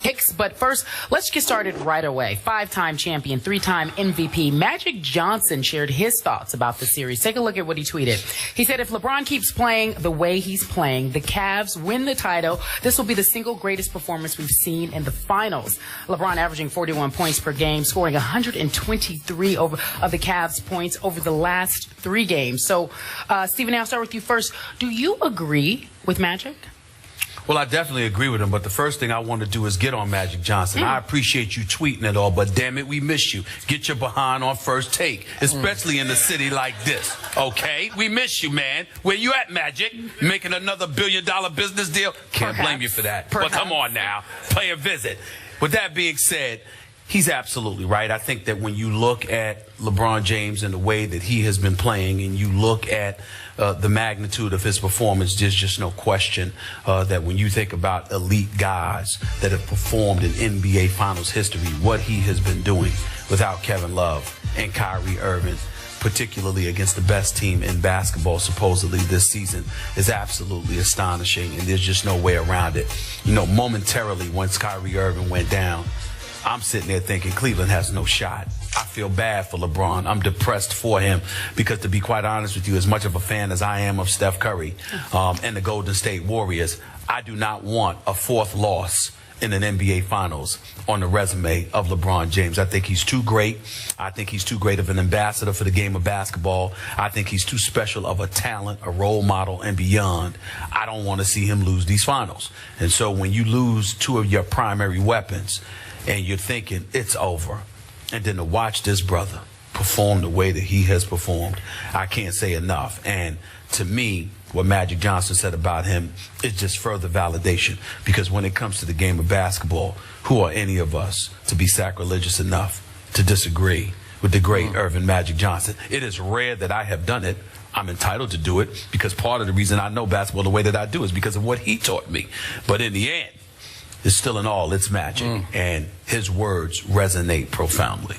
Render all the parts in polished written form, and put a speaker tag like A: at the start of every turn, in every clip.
A: Hicks, but first, let's get started right away. Five-time champion, three-time MVP Magic Johnson shared his thoughts about the series. Take a look at what he tweeted. He said, if LeBron keeps playing the way he's playing, the Cavs win the title. This will be the single greatest performance we've seen in the finals. LeBron averaging 41 points per game, scoring 123 of the Cavs' points over the last 3 games. So, Stephen, I'll start with you first. Do you agree with Magic?
B: Well, I definitely agree with him, but the first thing I want to do is get on Magic Johnson. I appreciate you tweeting it all, but damn it, we miss you. Get your behind on First Take, especially in a city like this, okay? We miss you, man. Where you at, Magic? Making another $1 billion business deal? Can't blame you for that. But come on now, pay a visit. With that being said, he's absolutely right. I think that when you look at LeBron James and the way that he has been playing, and you look at the magnitude of his performance, there's just no question that when you think about elite guys that have performed in NBA Finals history, what he has been doing without Kevin Love and Kyrie Irving, particularly against the best team in basketball supposedly this season, is absolutely astonishing, and there's just no way around it. You know, momentarily once Kyrie Irving went down, I'm sitting there thinking Cleveland has no shot. I feel bad for LeBron. I'm depressed for him because, to be quite honest with you, as much of a fan as I am of Steph Curry and the Golden State Warriors, I do not want a 4th loss in an NBA Finals on the resume of LeBron James. I think he's too great. I think he's too great of an ambassador for the game of basketball. I think he's too special of a talent, a role model, and beyond. I don't want to see him lose these finals. And so when you lose 2 of your primary weapons, and you're thinking it's over, and then to watch this brother perform the way that he has performed, I can't say enough. And to me, what Magic Johnson said about him is just further validation, because when it comes to the game of basketball, who are any of us to be sacrilegious enough to disagree with the great Irvin Magic Johnson? It is rare that I have done it. I'm entitled to do it, because part of the reason I know basketball the way that I do is because of what he taught me. But in the end, it's still in all, it's Magic, and his words resonate profoundly.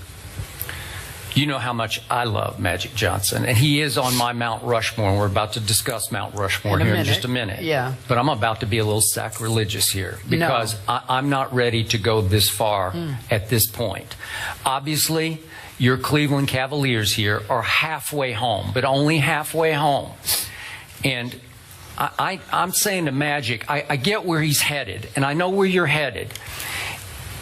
C: You know how much I love Magic Johnson, and he is on my Mount Rushmore, and we're about to discuss Mount Rushmore here in just a minute.
A: Yeah.
C: But I'm about to be a little sacrilegious here, because I'm not ready to go this far at this point. Obviously, your Cleveland Cavaliers here are halfway home, but only halfway home. And I'm saying to Magic, I get where he's headed, and I know where you're headed.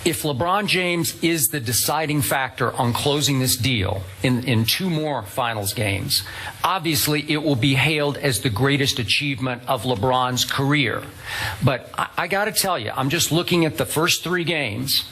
C: If LeBron James is the deciding factor on closing this deal in 2 more finals games, obviously it will be hailed as the greatest achievement of LeBron's career. But I got to tell you, I'm just looking at the first 3 games.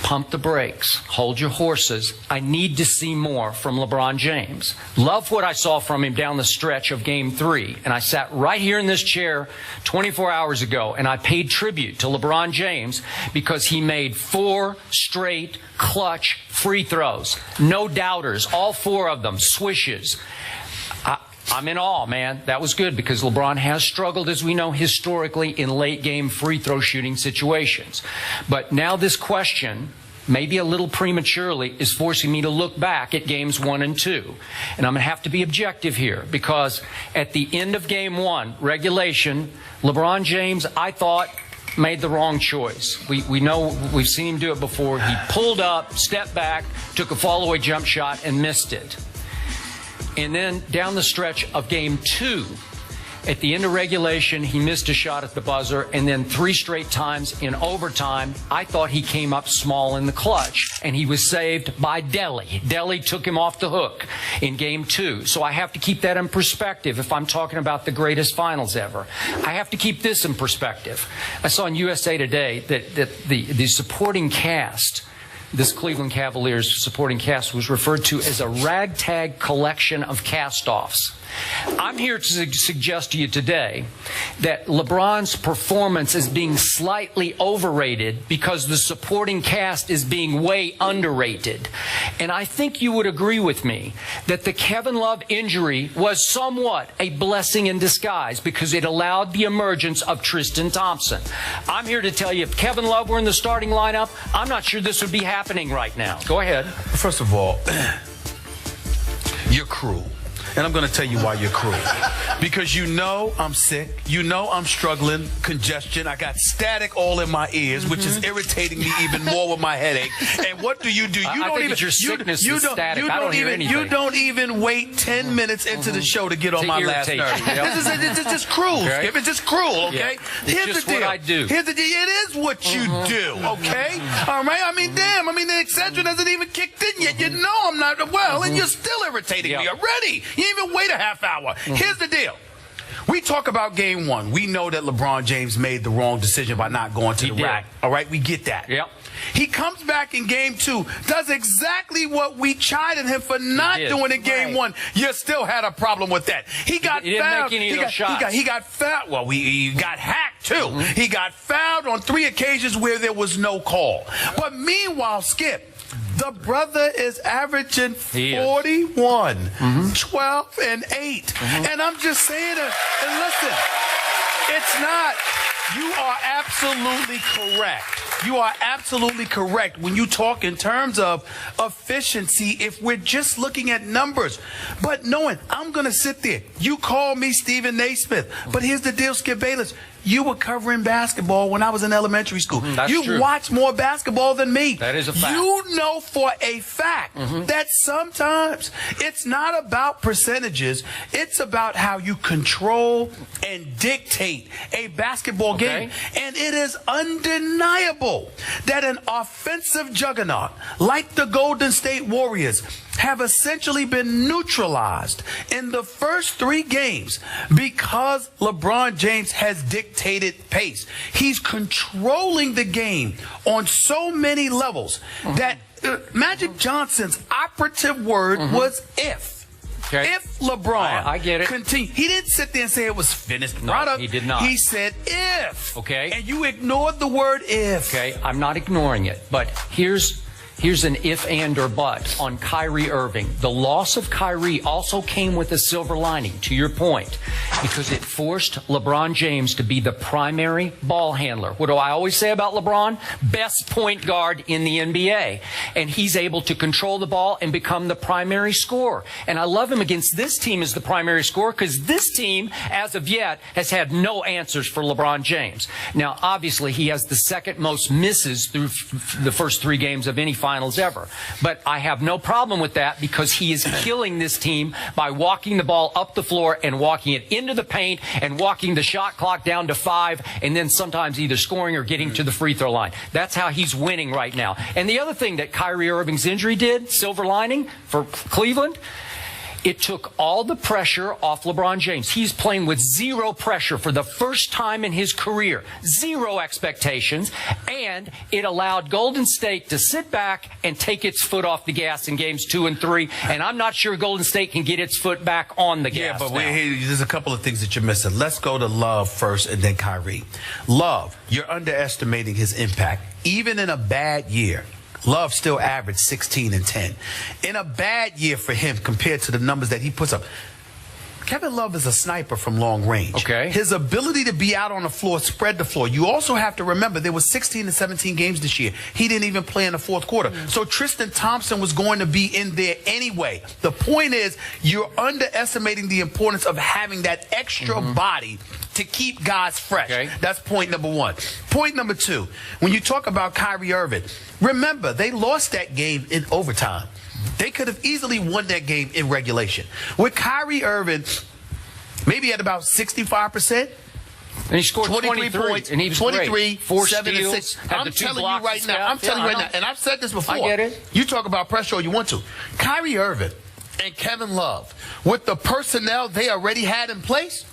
C: Pump the brakes. Hold your horses. I need to see more from LeBron James. Love what I saw from him down the stretch of Game 3. And I sat right here in this chair 24 hours ago, and I paid tribute to LeBron James because he made 4 straight clutch free throws. No doubters. All 4 of them. Swishes. I'm in awe, man. That was good, because LeBron has struggled, as we know, historically in late-game free throw shooting situations. But now this question, maybe a little prematurely, is forcing me to look back at games 1 and 2. And I'm going to have to be objective here, because at the end of game 1, regulation, LeBron James, I thought, made the wrong choice. We know, we've seen him do it before. He pulled up, stepped back, took a fall-away jump shot, and missed it. And then down the stretch of game 2, at the end of regulation, he missed a shot at the buzzer, and then 3 straight times in overtime, I thought he came up small in the clutch, and he was saved by Delly. Delly took him off the hook in game 2. So I have to keep that in perspective if I'm talking about the greatest finals ever. I have to keep this in perspective. I saw in USA Today that the supporting cast, this Cleveland Cavaliers supporting cast, was referred to as a ragtag collection of cast-offs. I'm here to suggest to you today that LeBron's performance is being slightly overrated because the supporting cast is being way underrated. And I think you would agree with me that the Kevin Love injury was somewhat a blessing in disguise because it allowed the emergence of Tristan Thompson. I'm here to tell you, if Kevin Love were in the starting lineup, I'm not sure this would be happening right now. Go ahead.
B: First of all, you're cruel. And I'm going to tell you why you're cruel. Because you know I'm sick. You know I'm struggling, congestion. I got static all in my ears, which is irritating me even more with my headache. And what do? You
C: I
B: don't
C: think
B: even.
C: it's your sickness
B: you
C: is
B: don't,
C: static.
B: you
C: I don't
B: don't
C: hear
B: even.
C: anything.
B: You don't even wait 10 minutes into the show to get on
C: To
B: my last
C: irritate
B: nerve.
C: you, yep.
B: This is just cruel,
C: Okay.
B: Skip. It's just cruel. Okay.
C: Yeah. It's just what I do.
B: Here's the deal. It is what you do. Okay. All right. I mean, damn. I mean, the Excedrin hasn't even kicked in yet. You know I'm not well, and you're still irritating me already. You even wait a half hour. Here's the deal. We talk about game one. We know that LeBron James made the wrong decision by not going to the rack. All right, we get that.
C: Yep.
B: He comes back in game two, does exactly what we chided him for not doing in game one. You still had a problem with that. He got fouled. He got fouled. Well, he got hacked too. He got fouled on 3 occasions where there was no call. But meanwhile, Skip, the brother is averaging 41, 12, and 8. And I'm just saying, and listen, it's not. You are absolutely correct. You are absolutely correct when you talk in terms of efficiency if we're just looking at numbers. But knowing, I'm going to sit there. You call me Stephen Naismith. But here's the deal, Skip Bayless. You were covering basketball when I was in elementary school. You watched more basketball than me.
C: That is a fact.
B: You know for a fact that sometimes it's not about percentages. It's about how you control and dictate a basketball game. And it is undeniable that an offensive juggernaut like the Golden State Warriors have essentially been neutralized in the first 3 games because LeBron James has dictated pace. He's controlling the game on so many levels that Magic Johnson's operative word was if. If LeBron
C: I get it.
B: he didn't sit there and say it was finished
C: No,
B: product.
C: he did not.
B: He said if.
C: Okay.
B: And you ignored the word if.
C: Okay, I'm not ignoring it, but here's an if, and, or but on Kyrie Irving. The loss of Kyrie also came with a silver lining, to your point, because it forced LeBron James to be the primary ball handler. What do I always say about LeBron? Best point guard in the NBA. And he's able to control the ball and become the primary scorer. And I love him against this team as the primary scorer because this team, as of yet, has had no answers for LeBron James. Now, obviously, he has the second most misses through the first 3 games of any finals ever. But I have no problem with that because he is killing this team by walking the ball up the floor and walking it into the paint and walking the shot clock down to 5 and then sometimes either scoring or getting to the free throw line. That's how he's winning right now. And the other thing that Kyrie Irving's injury did, silver lining for Cleveland, it took all the pressure off LeBron James. He's playing with 0 pressure for the first time in his career. 0 expectations. And it allowed Golden State to sit back and take its foot off the gas in games 2 and 3. And I'm not sure Golden State can get its foot back on the gas.
B: Yeah, but
C: now.
B: there's a couple of things that you're missing. Let's go to Love first and then Kyrie. Love, you're underestimating his impact. Even in a bad year, Love still averaged 16 and 10. In a bad year for him compared to the numbers that he puts up, Kevin Love is a sniper from long range.
C: Okay.
B: His ability to be out on the floor, spread the floor. You also have to remember there was 16 to 17 games this year. He didn't even play in the fourth quarter. So Tristan Thompson was going to be in there anyway. The point is you're underestimating the importance of having that extra body to keep guys fresh.
C: Okay.
B: That's point number 1. Point number 2, when you talk about Kyrie Irving, remember they lost that game in overtime. They could have easily won that game in regulation. With Kyrie Irving, maybe at about 65%.
C: And he scored
B: 23 points,
C: and he was
B: 23,
C: great. 4
B: 7
C: steals,
B: and 6.
C: had
B: I'm
C: the 2
B: telling
C: blocks
B: you right now. I'm telling you right now, and I've said this before.
C: I get it.
B: You talk about pressure all you want to. Kyrie Irving and Kevin Love, with the personnel they already had in place,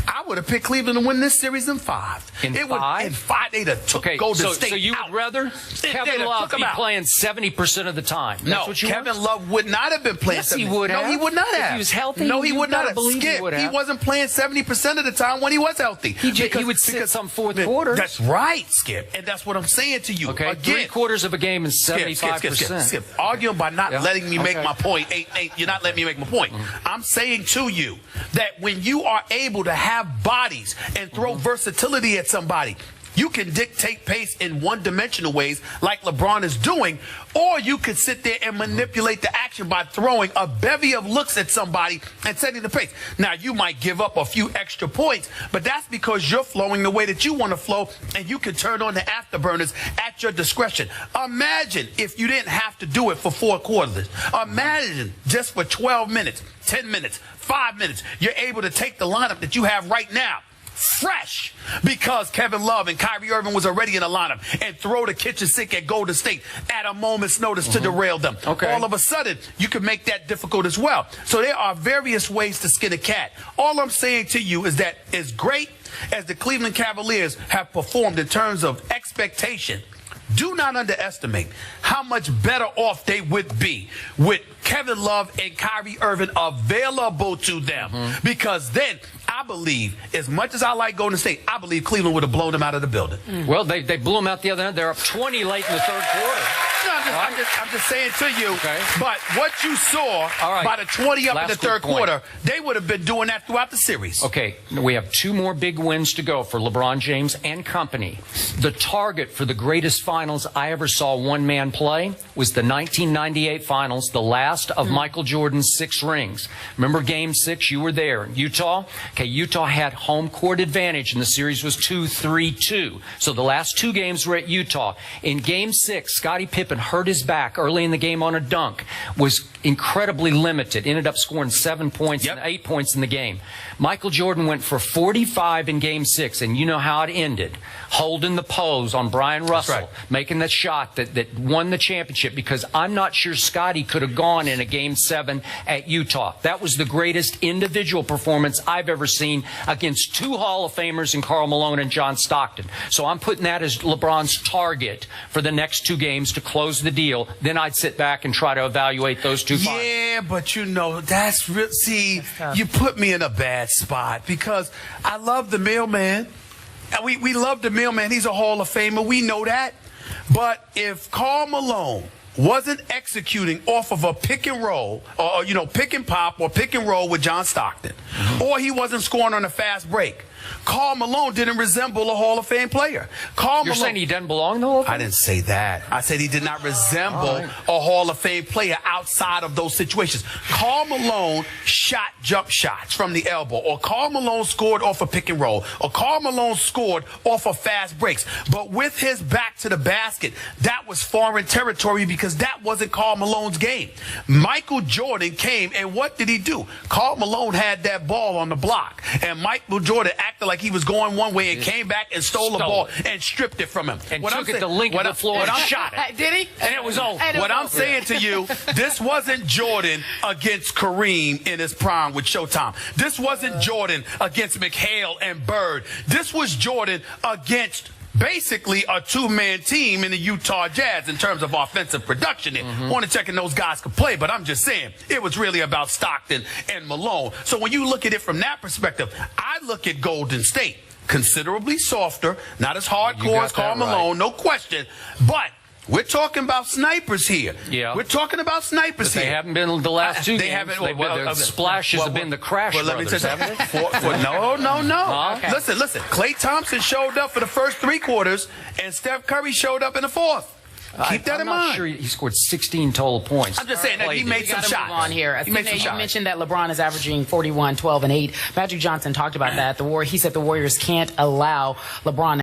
B: I would have picked Cleveland to win this series in 5.
C: In 5?
B: In 5, they'd have took Golden State
C: so you
B: out.
C: would rather Kevin Love be playing 70% of the time? That's
B: No,
C: what you
B: Kevin
C: want?
B: Love would not have been playing.
C: Yes, he would have.
B: No, he would not have.
C: If he was healthy,
B: no, he would not have.
C: Believe
B: Skip,
C: he would have.
B: he wasn't playing 70% of the time when he was healthy.
C: He would sit some fourth quarters.
B: That's right, Skip, and that's what I'm saying to you.
C: Okay,
B: Again,
C: 3/4 of a game is 75%.
B: Skip. Arguing by not letting me make
C: Okay.
B: my point. You're not letting me make my point. I'm saying to you that when you are able to have bodies and throw versatility at somebody, You can dictate pace in one-dimensional ways like LeBron is doing, or you could sit there and manipulate the action by throwing a bevy of looks at somebody and setting the pace. Now, you might give up a few extra points, but that's because you're flowing the way that you want to flow, and you can turn on the afterburners at your discretion. Imagine if you didn't have to do it for 4 quarters. Imagine just for 12 minutes, 10 minutes, 5 minutes, you're able to take the lineup that you have right now, fresh, because Kevin Love and Kyrie Irving was already in the lineup, and throw the kitchen sink at Golden State at a moment's notice to derail them.
C: Okay.
B: All of a sudden, you can make that difficult as well. So there are various ways to skin a cat. All I'm saying to you is that as great as the Cleveland Cavaliers have performed in terms of expectation, do not underestimate how much better off they would be with Kevin Love and Kyrie Irving available to them. Because then, I believe, as much as I like Golden State, I believe Cleveland would have blown them out of the building.
C: Well, they blew them out the other end. They're up 20 late in the third quarter.
B: No, I'm just saying to you, but what you saw by the 20 up in the third quarter, they would have been doing that throughout the series.
C: Okay, we have 2 more big wins to go for LeBron James and company. The target for the greatest finals I ever saw one man play was the 1998 finals, the last of Michael Jordan's 6 rings. Remember Game 6? You were there in Utah. Okay, Utah had home court advantage, and the series was 2-3-2. So the last 2 games were at Utah. In Game 6, Scottie Pippen hurt his back early in the game on a dunk, was incredibly limited, ended up scoring 7 points and 8 points in the game. Michael Jordan went for 45 in Game 6, and you know how it ended. Holding the pose on Brian Russell, making that shot that won the championship, because I'm not sure Scottie could have gone in a Game 7 at Utah. That was the greatest individual performance I've ever seen against 2 Hall of Famers in Karl Malone and John Stockton. So I'm putting that as LeBron's target for the next 2 games to close the deal. Then I'd sit back and try to evaluate those 2 finals.
B: Yeah, but you know, that's real. See, you put me in a bad spot because I love the mailman. We love the mailman. He's a Hall of Famer. We know that. But if Karl Malone wasn't executing off of a pick and roll, or, you know, pick and pop or pick and roll with John Stockton, or he wasn't scoring on a fast break, Karl Malone didn't resemble a Hall of Fame player.
C: You're saying he doesn't belong in the Hall of Fame?
B: I didn't say that. I said he did not resemble a Hall of Fame player outside of those situations. Karl Malone shot jump shots from the elbow, or Karl Malone scored off a pick and roll, or Karl Malone scored off of fast breaks. But with his back to the basket, that was foreign territory because that wasn't Karl Malone's game. Michael Jordan came, and what did he do? Karl Malone had that ball on the block, and Michael Jordan acted like he was going one way and came back and stole the ball and stripped it from him.
C: And took it to link of the floor and shot it.
A: Did he?
C: And it was over.
B: What I'm saying to you, this wasn't Jordan against Kareem in his prime with Showtime. This wasn't Jordan against McHale and Bird. This was Jordan against basically a 2-man team in the Utah Jazz in terms of offensive production. Hornacek and those guys could play, but I'm just saying it was really about Stockton and Malone. So when you look at it from that perspective, I look at Golden State considerably softer, not as hardcore as Karl Malone, no question, but we're talking about snipers here. Yeah. We're talking about snipers here.
C: They haven't been the last 2 games. The splashes have been the Crash Brothers, haven't they?
B: No. Listen. Klay Thompson showed up for the first 3 quarters, and Steph Curry showed up in the 4th. Keep that in mind.
C: I'm not sure he scored 16 total points.
B: I'm just saying that he made some shots.
A: On here. You mentioned that LeBron is averaging 41, 12, and 8. Magic Johnson talked about that. He said the Warriors can't allow LeBron